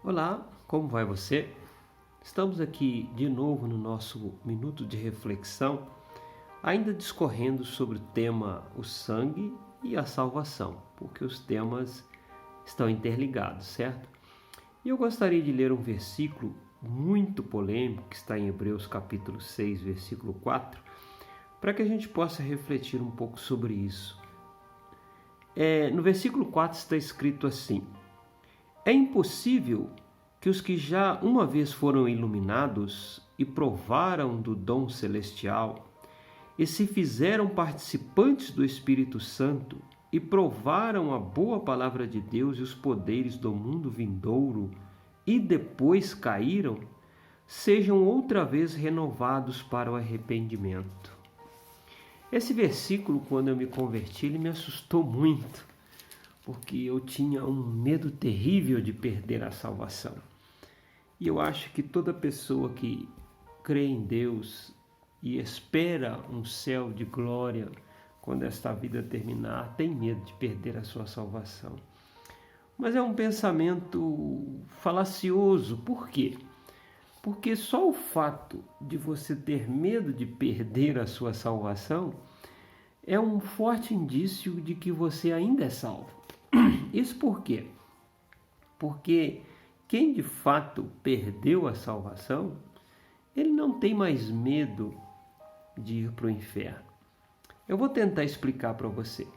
Olá, como vai você? Estamos aqui de novo no nosso minuto de reflexão, ainda discorrendo sobre o tema o sangue e a salvação, porque os temas estão interligados, certo? E eu gostaria de ler um versículo muito polêmico que está em Hebreus capítulo 6, versículo 4, para que a gente possa refletir um pouco sobre isso. No versículo 4 está escrito assim: é impossível que os que já uma vez foram iluminados e provaram do dom celestial e se fizeram participantes do Espírito Santo e provaram a boa palavra de Deus e os poderes do mundo vindouro e depois caíram, sejam outra vez renovados para o arrependimento. Esse versículo, quando eu me converti, ele me assustou muito, porque eu tinha um medo terrível de perder a salvação. E eu acho que toda pessoa que crê em Deus e espera um céu de glória quando esta vida terminar, tem medo de perder a sua salvação. Mas é um pensamento falacioso. Por quê? Porque só o fato de você ter medo de perder a sua salvação é um forte indício de que você ainda é salvo. Isso por quê? Porque quem de fato perdeu a salvação, ele não tem mais medo de ir para o inferno. Eu vou tentar explicar para você.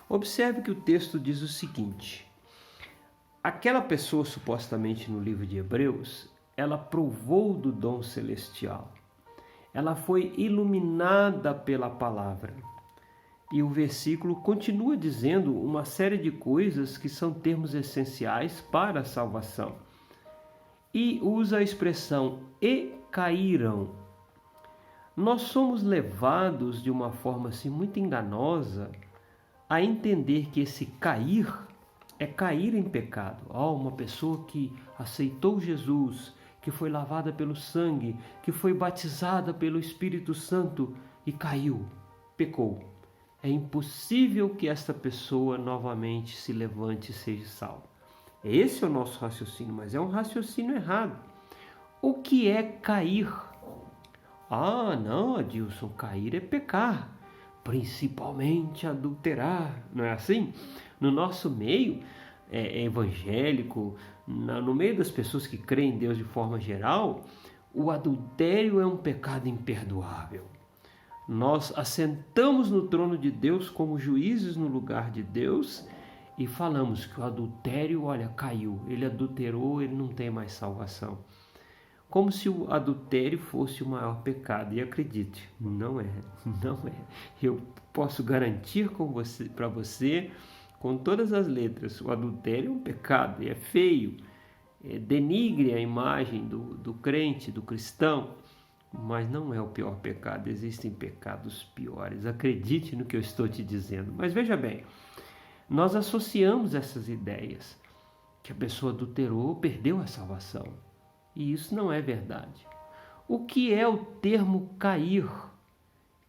Observe que o texto diz o seguinte: aquela pessoa supostamente no livro de Hebreus, ela provou do dom celestial. Ela foi iluminada pela palavra. E o versículo continua dizendo uma série de coisas que são termos essenciais para a salvação. E usa a expressão "e caíram". Nós somos levados de uma forma assim muito enganosa a entender que esse cair é cair em pecado. Uma pessoa que aceitou Jesus, que foi lavada pelo sangue, que foi batizada pelo Espírito Santo e caiu, pecou. É impossível que esta pessoa novamente se levante e seja salva. Esse é o nosso raciocínio, mas é um raciocínio errado. O que é cair? Não, Adilson, cair é pecar, principalmente adulterar, não é assim? No nosso meio evangélico, no meio das pessoas que creem em Deus de forma geral, o adultério é um pecado imperdoável. Nós assentamos no trono de Deus como juízes no lugar de Deus e falamos que o adultério, caiu, ele adulterou, ele não tem mais salvação. Como se o adultério fosse o maior pecado. E acredite, não é. Eu posso garantir para você, com todas as letras, o adultério é um pecado, é feio, denigre a imagem do crente, do cristão. Mas não é o pior pecado, existem pecados piores. Acredite no que eu estou te dizendo. Mas veja bem, nós associamos essas ideias, que a pessoa adulterou, perdeu a salvação. E isso não é verdade. O que é o termo cair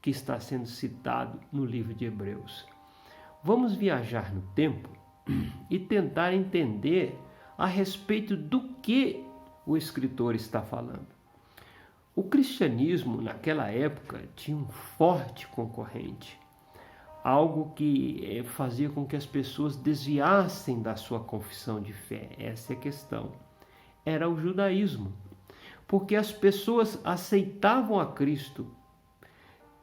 que está sendo citado no livro de Hebreus? Vamos viajar no tempo e tentar entender a respeito do que o escritor está falando. O cristianismo, naquela época, tinha um forte concorrente, algo que fazia com que as pessoas desviassem da sua confissão de fé. Essa é a questão. Era o judaísmo, porque as pessoas aceitavam a Cristo,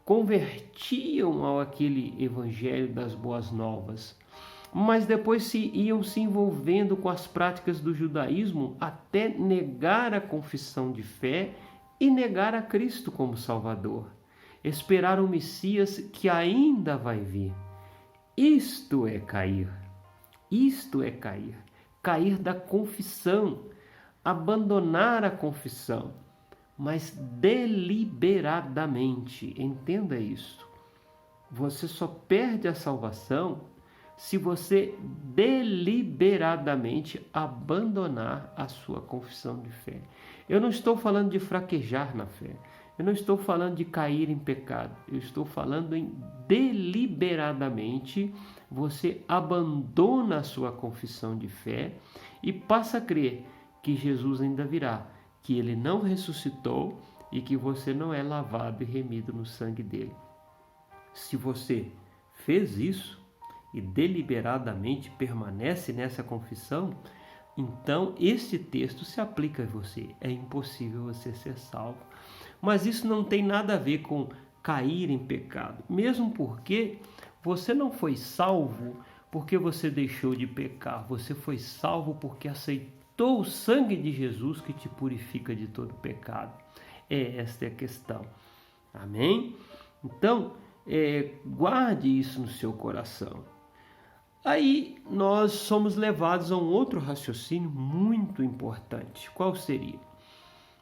convertiam ao aquele evangelho das boas novas, mas depois iam se envolvendo com as práticas do judaísmo até negar a confissão de fé e negar a Cristo como Salvador, esperar o Messias que ainda vai vir. Isto é cair, cair da confissão, abandonar a confissão, mas deliberadamente. Entenda isso. Você só perde a salvação se você deliberadamente abandonar a sua confissão de fé. Eu não estou falando de fraquejar na fé. Eu não estou falando de cair em pecado. Eu estou falando em deliberadamente você abandona a sua confissão de fé e passa a crer que Jesus ainda virá, que ele não ressuscitou e que você não é lavado e remido no sangue dele. Se você fez isso e deliberadamente permanece nessa confissão, então este texto se aplica a você. É impossível você ser salvo. Mas isso não tem nada a ver com cair em pecado, mesmo porque você não foi salvo porque você deixou de pecar, você foi salvo porque aceitou o sangue de Jesus que te purifica de todo pecado. Esta é a questão. Amém? Então, guarde isso no seu coração. Aí nós somos levados a um outro raciocínio muito importante. Qual seria?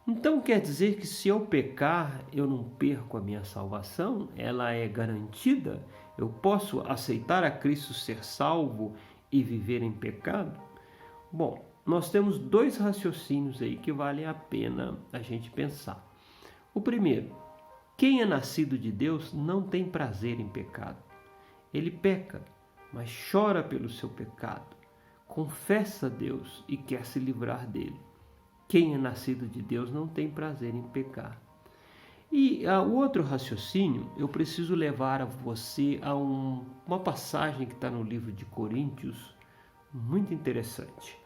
Então quer dizer que se eu pecar, eu não perco a minha salvação? Ela é garantida? Eu posso aceitar a Cristo, ser salvo e viver em pecado? Bom, nós temos dois raciocínios aí que vale a pena a gente pensar. O primeiro, quem é nascido de Deus não tem prazer em pecado. Ele peca, mas chora pelo seu pecado, confessa a Deus e quer se livrar dele. Quem é nascido de Deus não tem prazer em pecar. E o outro raciocínio, eu preciso levar a você a uma passagem que está no livro de Coríntios, muito interessante.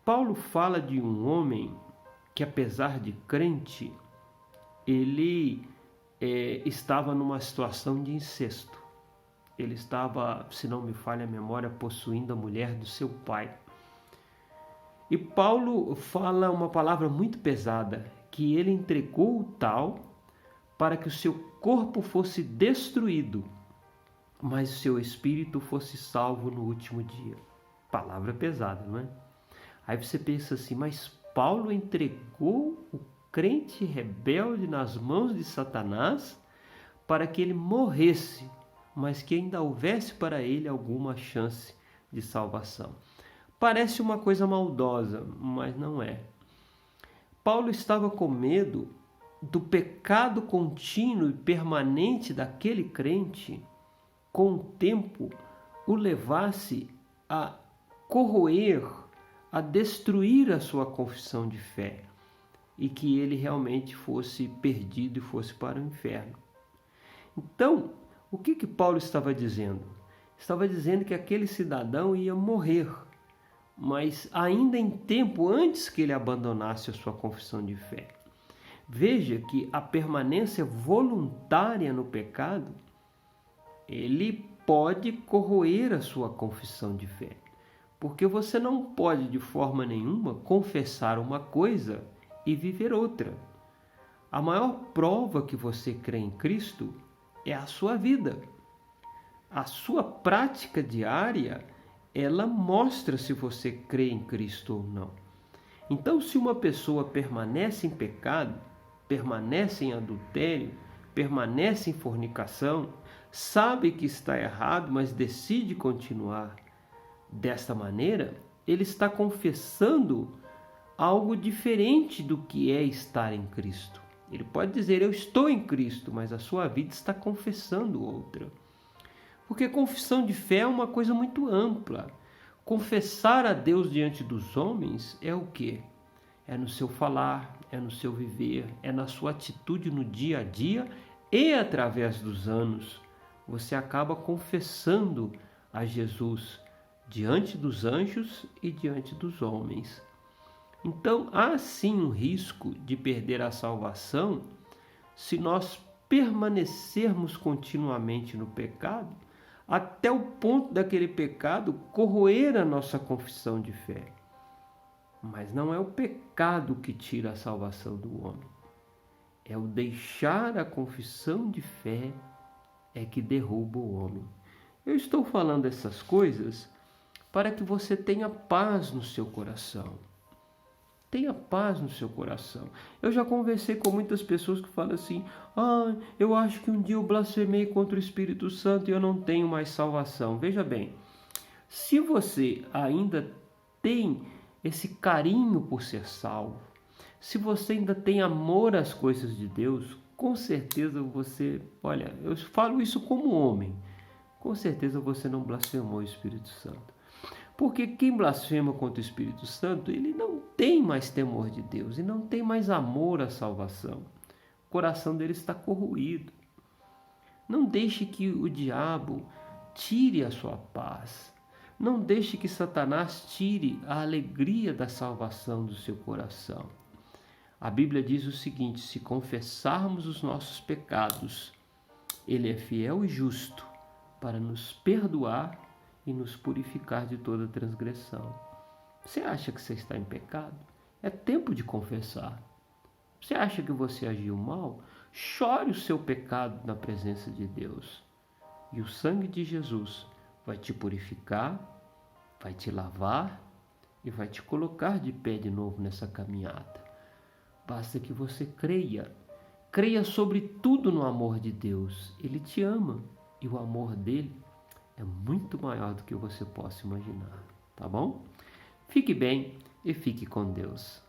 Paulo fala de um homem que, apesar de crente, ele estava numa situação de incesto. Ele estava, se não me falha a memória, possuindo a mulher do seu pai. E Paulo fala uma palavra muito pesada, que ele entregou o tal para que o seu corpo fosse destruído, mas o seu espírito fosse salvo no último dia. Palavra pesada, não é? Aí você pensa assim, mas Paulo entregou o crente rebelde nas mãos de Satanás para que ele morresse, mas que ainda houvesse para ele alguma chance de salvação. Parece uma coisa maldosa, mas não é. Paulo estava com medo do pecado contínuo e permanente daquele crente, com o tempo, o levasse a corroer, a destruir a sua confissão de fé, e que ele realmente fosse perdido e fosse para o inferno. Então, o que Paulo estava dizendo? Estava dizendo que aquele cidadão ia morrer, mas ainda em tempo antes que ele abandonasse a sua confissão de fé. Veja que a permanência voluntária no pecado, ele pode corroer a sua confissão de fé, porque você não pode de forma nenhuma confessar uma coisa e viver outra. A maior prova que você crê em Cristo é a sua vida. A sua prática diária, ela mostra se você crê em Cristo ou não. Então, se uma pessoa permanece em pecado, permanece em adultério, permanece em fornicação, sabe que está errado, mas decide continuar desta maneira, ele está confessando algo diferente do que é estar em Cristo. Ele pode dizer, eu estou em Cristo, mas a sua vida está confessando outra. Porque confissão de fé é uma coisa muito ampla. Confessar a Deus diante dos homens é o quê? É no seu falar, é no seu viver, é na sua atitude no dia a dia e através dos anos. Você acaba confessando a Jesus diante dos anjos e diante dos homens. Então, há sim um risco de perder a salvação se nós permanecermos continuamente no pecado, até o ponto daquele pecado corroer a nossa confissão de fé. Mas não é o pecado que tira a salvação do homem. É o deixar a confissão de fé é que derruba o homem. Eu estou falando essas coisas para que você tenha paz no seu coração. Tenha paz no seu coração. Eu já conversei com muitas pessoas que falam assim, eu acho que um dia eu blasfemei contra o Espírito Santo e eu não tenho mais salvação. Veja bem, se você ainda tem esse carinho por ser salvo, se você ainda tem amor às coisas de Deus, com certeza você, eu falo isso como homem, com certeza você não blasfemou o Espírito Santo. Porque quem blasfema contra o Espírito Santo, ele não tem mais temor de Deus e não tem mais amor à salvação. O coração dele está corroído. Não deixe que o diabo tire a sua paz. Não deixe que Satanás tire a alegria da salvação do seu coração. A Bíblia diz o seguinte: se confessarmos os nossos pecados, Ele é fiel e justo para nos perdoar e nos purificar de toda transgressão. Você acha que você está em pecado? É tempo de confessar. Você acha que você agiu mal? Chore o seu pecado na presença de Deus. E o sangue de Jesus vai te purificar, vai te lavar e vai te colocar de pé de novo nessa caminhada. Basta que você creia. Creia sobretudo no amor de Deus. Ele te ama e o amor dele é muito maior do que você possa imaginar. Tá bom? Fique bem e fique com Deus.